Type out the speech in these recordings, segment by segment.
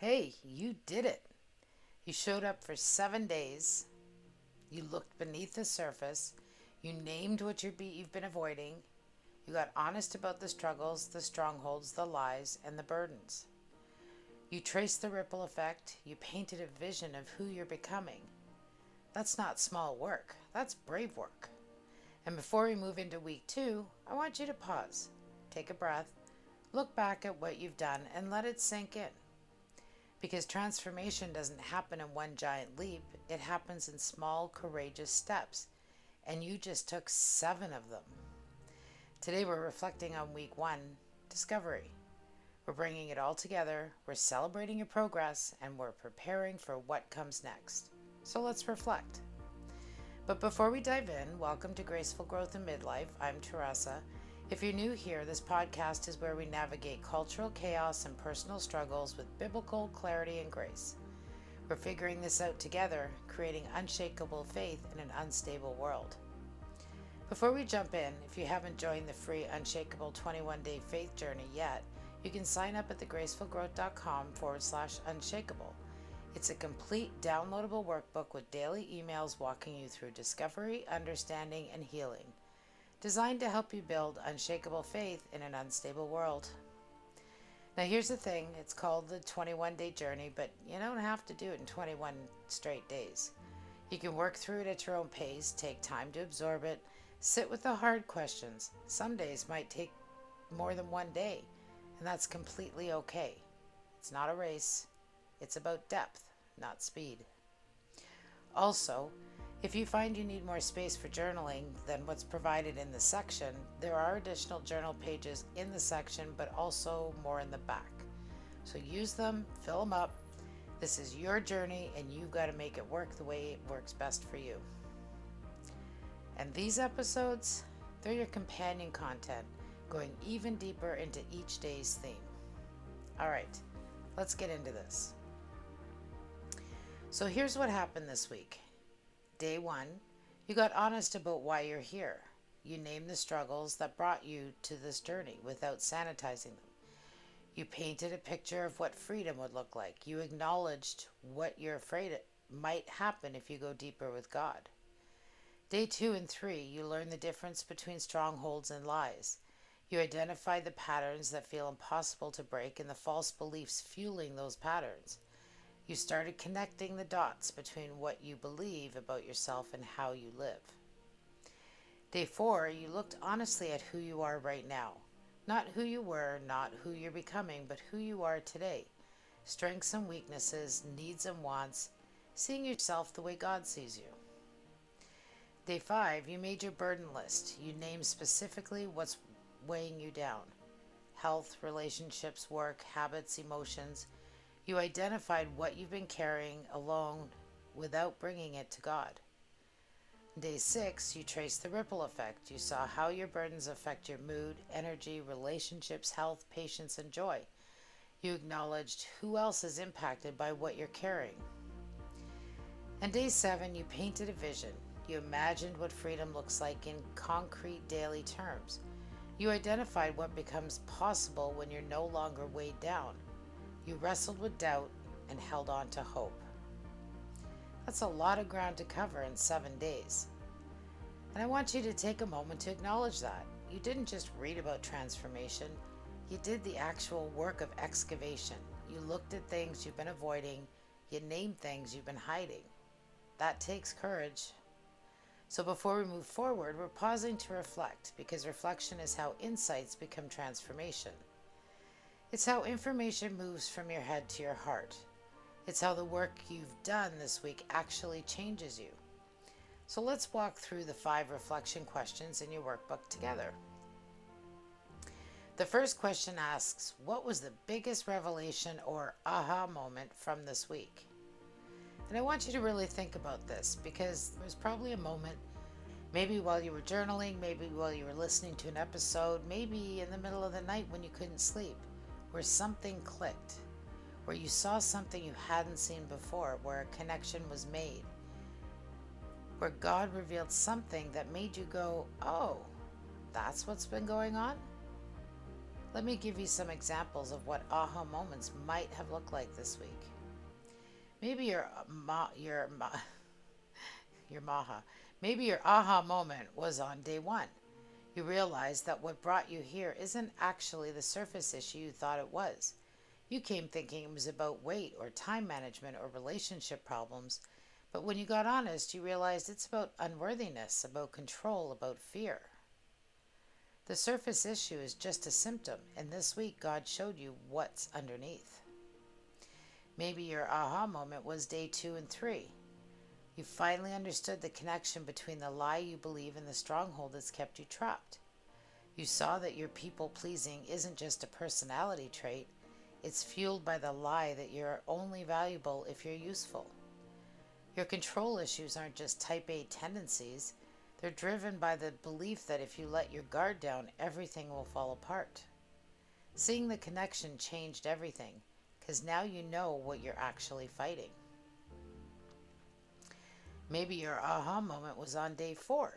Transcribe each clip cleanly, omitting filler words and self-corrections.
Hey, you did it. You showed up for 7 days. You looked beneath the surface. You named what you've been avoiding. You got honest about the struggles, the strongholds, the lies, and the burdens. You traced the ripple effect. You painted a vision of who you're becoming. That's not small work, that's brave work. And before we move into week 2, I want you to pause, take a breath, look back at what you've done, and let it sink in. Because transformation doesn't happen in one giant leap, it happens in small, courageous steps. And you just took 7 of them. Today we're reflecting on week 1, discovery. We're bringing it all together, we're celebrating your progress, and we're preparing for what comes next. So let's reflect. But before we dive in, welcome to Graceful Growth in Midlife. I'm Teresa. If you're new here, this podcast is where we navigate cultural chaos and personal struggles with biblical clarity and grace. We're figuring this out together, creating unshakable faith in an unstable world. Before we jump in, if you haven't joined the free Unshakeable 21-day faith journey yet, you can sign up at thegracefulgrowth.com/unshakable. It's a complete downloadable workbook with daily emails walking you through discovery, understanding, and healing, designed to help you build unshakable faith in an unstable world. Now here's the thing, it's called the 21-day journey, but you don't have to do it in 21 straight days. You can work through it at your own pace, take time to absorb it, sit with the hard questions. Some days might take more than one day, and that's completely okay. It's not a race. It's about depth, not speed. Also, if you find you need more space for journaling than what's provided in the section, there are additional journal pages in the section, but also more in the back. So use them, fill them up. This is your journey, and you've got to make it work the way it works best for you. And these episodes, they're your companion content, going even deeper into each day's theme. All right, let's get into this. So here's what happened this week. Day 1, you got honest about why you're here. You named the struggles that brought you to this journey without sanitizing them. You painted a picture of what freedom would look like. You acknowledged what you're afraid might happen if you go deeper with God. Day 2 and 3, you learned the difference between strongholds and lies. You identified the patterns that feel impossible to break and the false beliefs fueling those patterns. You started connecting the dots between what you believe about yourself and how you live. Day 4, you looked honestly at who you are right now. Not who you were, not who you're becoming, but who you are today. Strengths and weaknesses, needs and wants, seeing yourself the way God sees you. Day 5, you made your burden list. You named specifically what's weighing you down. Health, relationships, work, habits, emotions. You identified what you've been carrying alone without bringing it to God. Day 6, you traced the ripple effect. You saw how your burdens affect your mood, energy, relationships, health, patience, and joy. You acknowledged who else is impacted by what you're carrying. And day 7, you painted a vision. You imagined what freedom looks like in concrete daily terms. You identified what becomes possible when you're no longer weighed down. You wrestled with doubt and held on to hope. That's a lot of ground to cover in 7 days. And I want you to take a moment to acknowledge that. You didn't just read about transformation, you did the actual work of excavation. You looked at things you've been avoiding, you named things you've been hiding. That takes courage. So before we move forward, we're pausing to reflect, because reflection is how insights become transformation. It's how information moves from your head to your heart. It's how the work you've done this week actually changes you. So let's walk through the 5 reflection questions in your workbook together. The first question asks, what was the biggest revelation or aha moment from this week? And I want you to really think about this, because there was probably a moment, maybe while you were journaling, maybe while you were listening to an episode, maybe in the middle of the night when you couldn't sleep, where something clicked, where you saw something you hadn't seen before, where a connection was made, where God revealed something that made you go, oh, that's what's been going on? Let me give you some examples of what aha moments might have looked like this week. Maybe your maha. Maybe your aha moment was on day one. You realized that what brought you here isn't actually the surface issue you thought it was. You came thinking it was about weight or time management or relationship problems, but when you got honest, you realized it's about unworthiness, about control, about fear. The surface issue is just a symptom, and this week God showed you what's underneath. Maybe your aha moment was day 2 and 3. You finally understood the connection between the lie you believe and the stronghold that's kept you trapped. You saw that your people pleasing isn't just a personality trait, it's fueled by the lie that you're only valuable if you're useful. Your control issues aren't just type A tendencies, they're driven by the belief that if you let your guard down, everything will fall apart. Seeing the connection changed everything, because now you know what you're actually fighting. Maybe your aha moment was on day 4.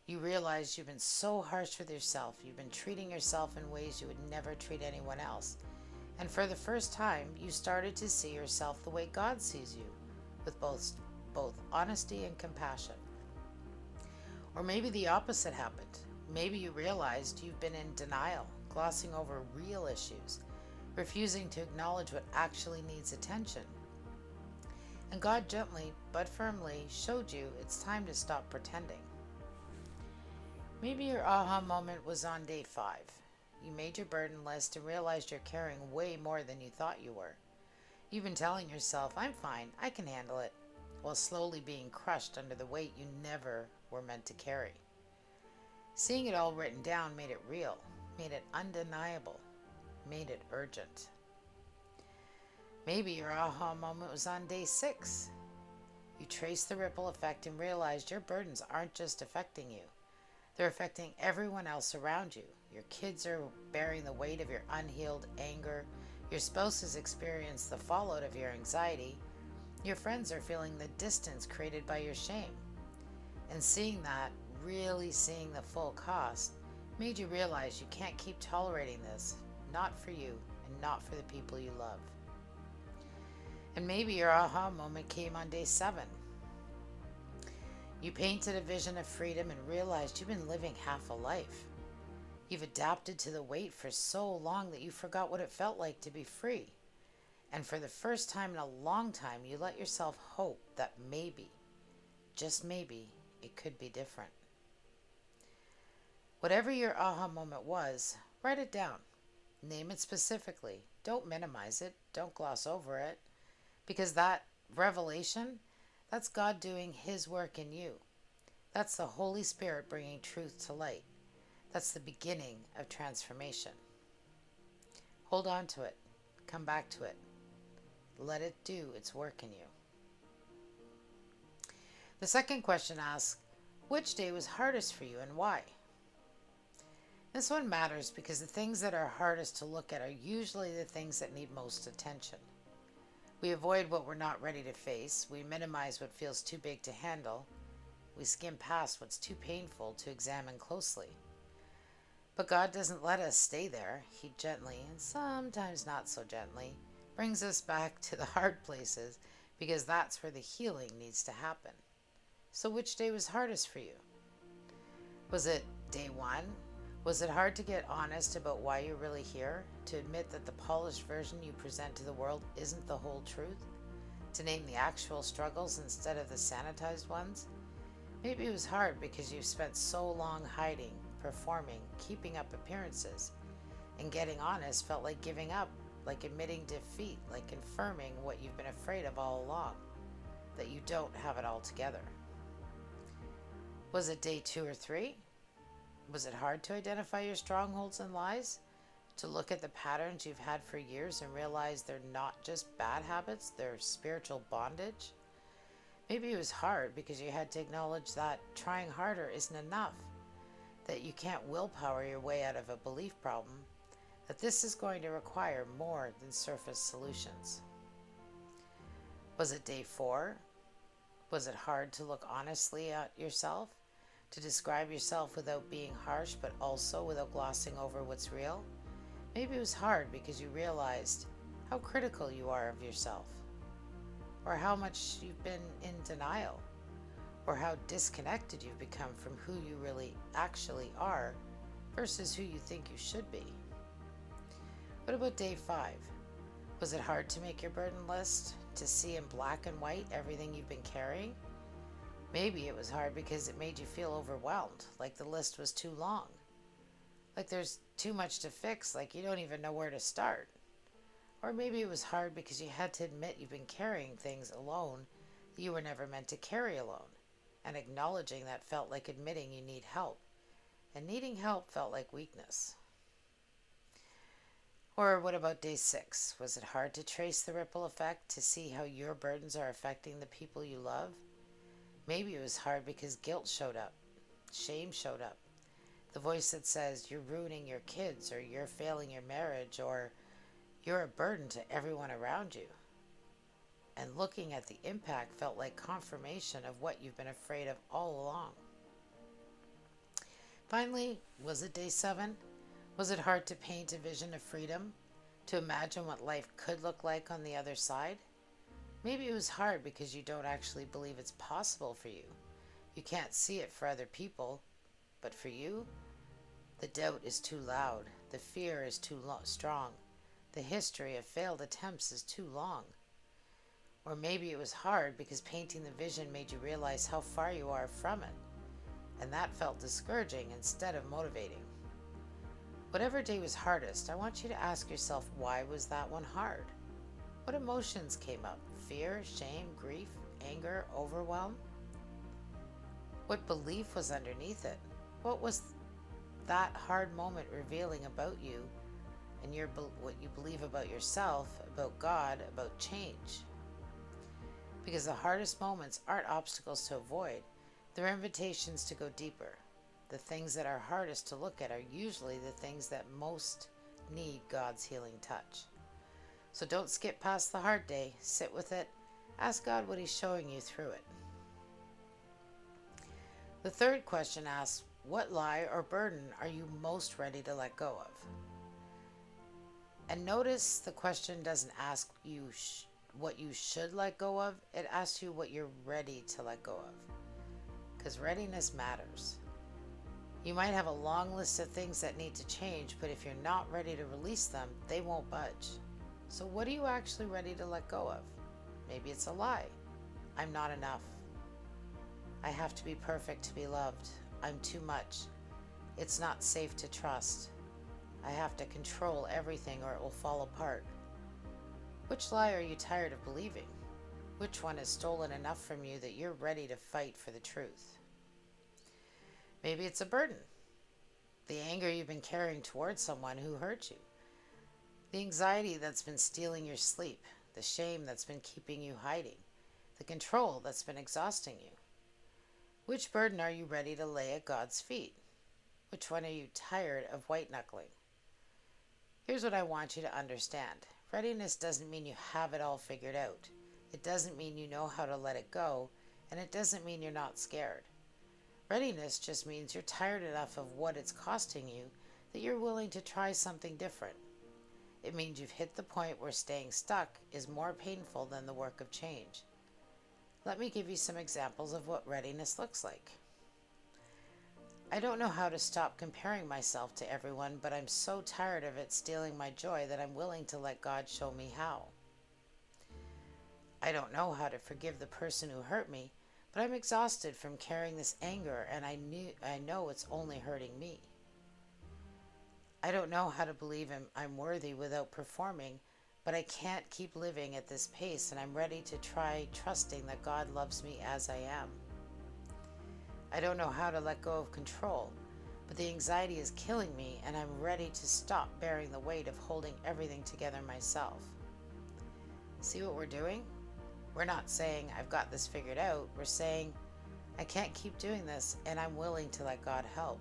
You realized you've been so harsh with yourself, you've been treating yourself in ways you would never treat anyone else. And for the first time, you started to see yourself the way God sees you, with both honesty and compassion. Or maybe the opposite happened. Maybe you realized you've been in denial, glossing over real issues, refusing to acknowledge what actually needs attention. And God gently but firmly showed you it's time to stop pretending. Maybe your aha moment was on day 5. You made your burden list and realized you're carrying way more than you thought you were. You've been telling yourself, I'm fine, I can handle it, while slowly being crushed under the weight you never were meant to carry. Seeing it all written down made it real, made it undeniable, made it urgent. Maybe your aha moment was on day 6. You traced the ripple effect and realized your burdens aren't just affecting you. They're affecting everyone else around you. Your kids are bearing the weight of your unhealed anger. Your spouse has experienced the fallout of your anxiety. Your friends are feeling the distance created by your shame. And seeing that, really seeing the full cost, made you realize you can't keep tolerating this, not for you and not for the people you love. And maybe your aha moment came on day 7. You painted a vision of freedom and realized you've been living half a life. You've adapted to the weight for so long that you forgot what it felt like to be free. And for the first time in a long time, you let yourself hope that maybe, just maybe, it could be different. Whatever your aha moment was, write it down. Name it specifically. Don't minimize it. Don't gloss over it. Because that revelation, that's God doing His work in you. That's the Holy Spirit bringing truth to light. That's the beginning of transformation. Hold on to it. Come back to it. Let it do its work in you. The second question asks, which day was hardest for you and why? This one matters because the things that are hardest to look at are usually the things that need most attention. We avoid what we're not ready to face. We minimize what feels too big to handle. We skim past what's too painful to examine closely. But God doesn't let us stay there. He gently, and sometimes not so gently, brings us back to the hard places because that's where the healing needs to happen. So which day was hardest for you? Was it day 1? Was it hard to get honest about why you're really here? To admit that the polished version you present to the world isn't the whole truth? To name the actual struggles instead of the sanitized ones? Maybe it was hard because you've spent so long hiding, performing, keeping up appearances. And getting honest felt like giving up, like admitting defeat, like confirming what you've been afraid of all along, that you don't have it all together. Was it day 2 or 3? Was it hard to identify your strongholds and lies? To look at the patterns you've had for years and realize they're not just bad habits, they're spiritual bondage? Maybe it was hard because you had to acknowledge that trying harder isn't enough, that you can't willpower your way out of a belief problem, that this is going to require more than surface solutions. Was it day 4? Was it hard to look honestly at yourself? To describe yourself without being harsh, but also without glossing over what's real? Maybe it was hard because you realized how critical you are of yourself, or how much you've been in denial, or how disconnected you've become from who you really actually are versus who you think you should be. What about day 5? Was it hard to make your burden list? To see in black and white everything you've been carrying? Maybe it was hard because it made you feel overwhelmed, like the list was too long, like there's too much to fix, like you don't even know where to start. Or maybe it was hard because you had to admit you've been carrying things alone that you were never meant to carry alone, and acknowledging that felt like admitting you need help, and needing help felt like weakness. Or what about day 6? Was it hard to trace the ripple effect, to see how your burdens are affecting the people you love? Maybe it was hard because guilt showed up, shame showed up. The voice that says you're ruining your kids, or you're failing your marriage, or you're a burden to everyone around you. And looking at the impact felt like confirmation of what you've been afraid of all along. Finally, was it day 7? Was it hard to paint a vision of freedom? To imagine what life could look like on the other side? Maybe it was hard because you don't actually believe it's possible for you. You can't see it for other people, but for you, the doubt is too loud, the fear is too strong, the history of failed attempts is too long. Or maybe it was hard because painting the vision made you realize how far you are from it, and that felt discouraging instead of motivating. Whatever day was hardest, I want you to ask yourself, why was that one hard? What emotions came up? Fear, shame, grief, anger, overwhelm? What belief was underneath it? What was that hard moment revealing about you and what you believe about yourself, about God, about change? Because the hardest moments aren't obstacles to avoid, they're invitations to go deeper. The things that are hardest to look at are usually the things that most need God's healing touch. So don't skip past the hard day, sit with it, ask God what He's showing you through it. The third question asks, what lie or burden are you most ready to let go of? And notice the question doesn't ask you what you should let go of, it asks you what you're ready to let go of. Because readiness matters. You might have a long list of things that need to change, but if you're not ready to release them, they won't budge. So what are you actually ready to let go of? Maybe it's a lie. I'm not enough. I have to be perfect to be loved. I'm too much. It's not safe to trust. I have to control everything or it will fall apart. Which lie are you tired of believing? Which one has stolen enough from you that you're ready to fight for the truth? Maybe it's a burden. The anger you've been carrying towards someone who hurt you. The anxiety that's been stealing your sleep. The shame that's been keeping you hiding. The control that's been exhausting you. Which burden are you ready to lay at God's feet? Which one are you tired of white knuckling? Here's what I want you to understand. Readiness doesn't mean you have it all figured out. It doesn't mean you know how to let it go, and it doesn't mean you're not scared. Readiness just means you're tired enough of what it's costing you that you're willing to try something different. It means you've hit the point where staying stuck is more painful than the work of change. Let me give you some examples of what readiness looks like. I don't know how to stop comparing myself to everyone, but I'm so tired of it stealing my joy that I'm willing to let God show me how. I don't know how to forgive the person who hurt me, but I'm exhausted from carrying this anger, and I know it's only hurting me. I don't know how to believe I'm worthy without performing, but I can't keep living at this pace, and I'm ready to try trusting that God loves me as I am. I don't know how to let go of control, but the anxiety is killing me, and I'm ready to stop bearing the weight of holding everything together myself. See what we're doing? We're not saying, I've got this figured out. We're saying, I can't keep doing this, and I'm willing to let God help.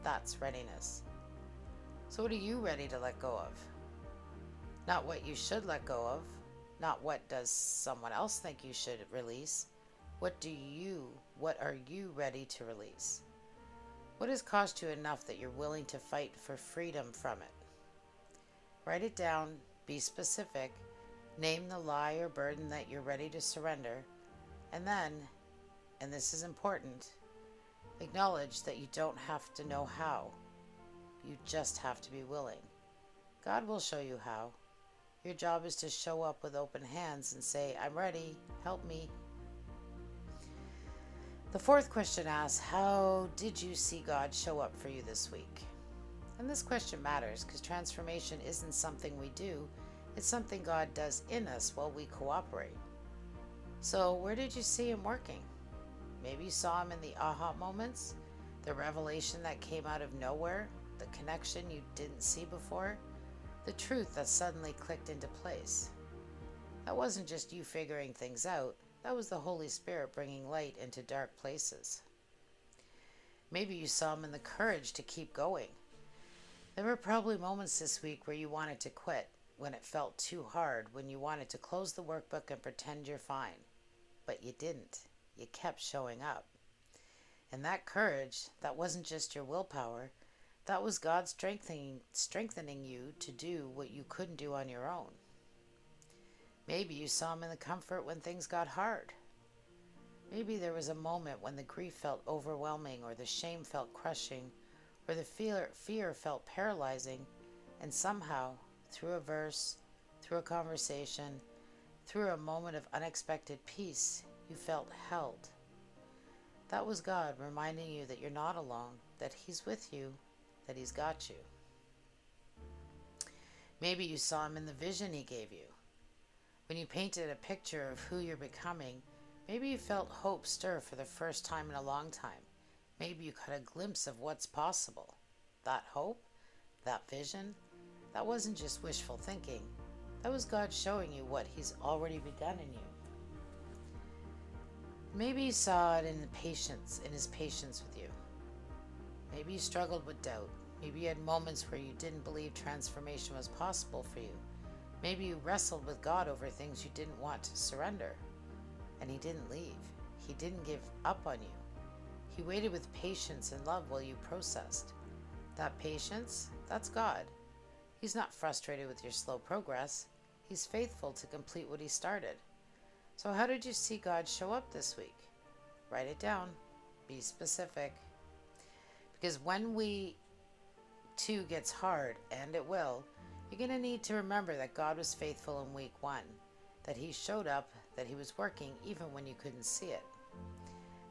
That's readiness. So what are you ready to let go of? Not what you should let go of, not what does someone else think you should release, What are you ready to release? What has cost you enough that you're willing to fight for freedom from it? Write it down, be specific, name the lie or burden that you're ready to surrender, and then, and this is important, acknowledge that you don't have to know how. You just have to be willing. God will show you how. Your job is to show up with open hands and say, I'm ready, help me. The fourth question asks, how did you see God show up for you this week? And this question matters because transformation isn't something we do, it's something God does in us while we cooperate. So where did you see him working? Maybe you saw him in the aha moments, the revelation that came out of nowhere, the connection you didn't see before, the truth that suddenly clicked into place. That wasn't just you figuring things out, that was the Holy Spirit bringing light into dark places. Maybe you saw him in the courage to keep going. There were probably moments this week where you wanted to quit, when it felt too hard, when you wanted to close the workbook and pretend you're fine. But you didn't. You kept showing up. And that courage, that wasn't just your willpower, that was God strengthening you to do what you couldn't do on your own. Maybe you saw him in the comfort when things got hard. Maybe there was a moment when the grief felt overwhelming, or the shame felt crushing, or the fear felt paralyzing, and somehow, through a verse, through a conversation, through a moment of unexpected peace, you felt held. That was God reminding you that you're not alone, that he's with you, that he's got you. Maybe you saw him in the vision he gave you. When you painted a picture of who you're becoming, maybe you felt hope stir for the first time in a long time. Maybe you caught a glimpse of what's possible. That hope, that vision, that wasn't just wishful thinking. That was God showing you what he's already begun in you. Maybe you saw it in his patience with you. Maybe you struggled with doubt. Maybe you had moments where you didn't believe transformation was possible for you. Maybe you wrestled with God over things you didn't want to surrender. And he didn't leave. He didn't give up on you. He waited with patience and love while you processed. That patience, that's God. He's not frustrated with your slow progress. He's faithful to complete what he started. So how did you see God show up this week? Write it down. Be specific. Because when too gets hard, and it will, you're going to need to remember that God was faithful in week 1, that he showed up, that he was working even when you couldn't see it.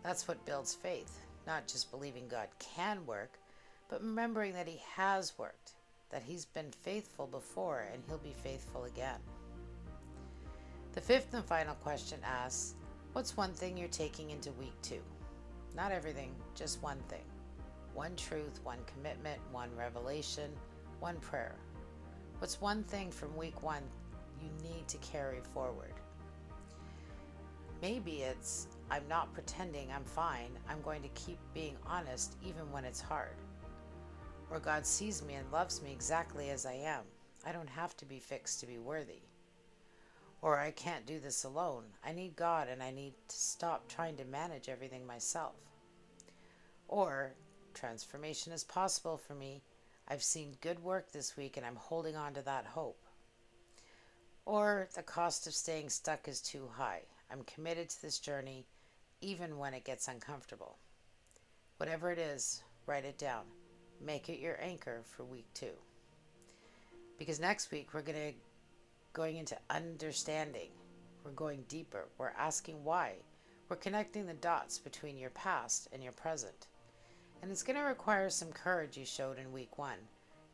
That's what builds faith, not just believing God can work, but remembering that he has worked, that he's been faithful before and he'll be faithful again. The fifth and final question asks, what's one thing you're taking into week 2? Not everything, just one thing. One truth, one commitment, one revelation, one prayer. What's one thing from week 1 you need to carry forward? Maybe it's, I'm not pretending I'm fine. I'm going to keep being honest even when it's hard. Or God sees me and loves me exactly as I am. I don't have to be fixed to be worthy. Or I can't do this alone. I need God and I need to stop trying to manage everything myself. Or transformation is possible for me. I've seen good work this week and I'm holding on to that hope. Or the cost of staying stuck is too high. I'm committed to this journey even when it gets uncomfortable. Whatever it is, write it down. Make it your anchor for week 2. Because next week we're going into understanding. We're going deeper. We're asking why. We're connecting the dots between your past and your present. And it's going to require some courage you showed in week 1.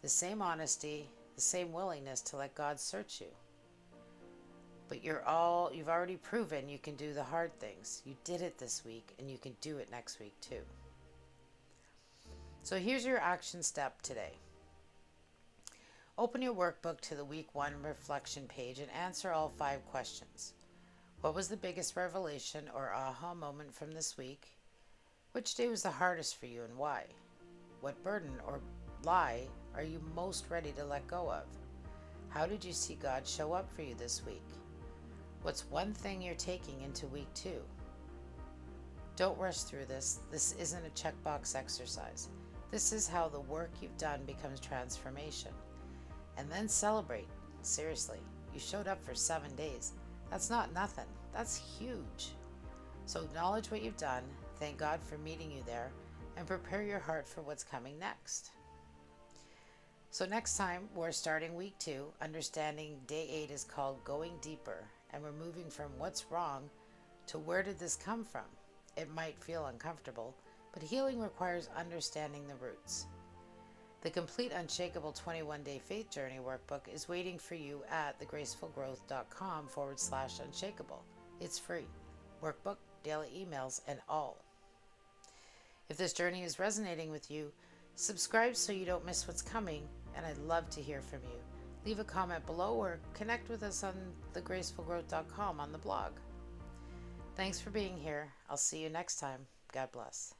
The same honesty, the same willingness to let God search you. But you've already proven you can do the hard things. You did it this week and you can do it next week too. So here's your action step today. Open your workbook to the week 1 reflection page and answer all 5 questions. What was the biggest revelation or aha moment from this week? Which day was the hardest for you and why? What burden or lie are you most ready to let go of? How did you see God show up for you this week? What's one thing you're taking into week 2? Don't rush through this. This isn't a checkbox exercise. This is how the work you've done becomes transformation. And then celebrate. Seriously, you showed up for 7 days. That's not nothing. That's huge. So acknowledge what you've done, thank God for meeting you there, and prepare your heart for what's coming next. So next time, we're starting week 2. Understanding day 8 is called Going Deeper, and we're moving from what's wrong to where did this come from. It might feel uncomfortable, but healing requires understanding the roots. The complete Unshakable 21-Day Faith Journey workbook is waiting for you at thegracefulgrowth.com/unshakable. It's free. Workbook, daily emails, and all. If this journey is resonating with you, subscribe so you don't miss what's coming, and I'd love to hear from you. Leave a comment below or connect with us on thegracefulgrowth.com on the blog. Thanks for being here. I'll see you next time. God bless.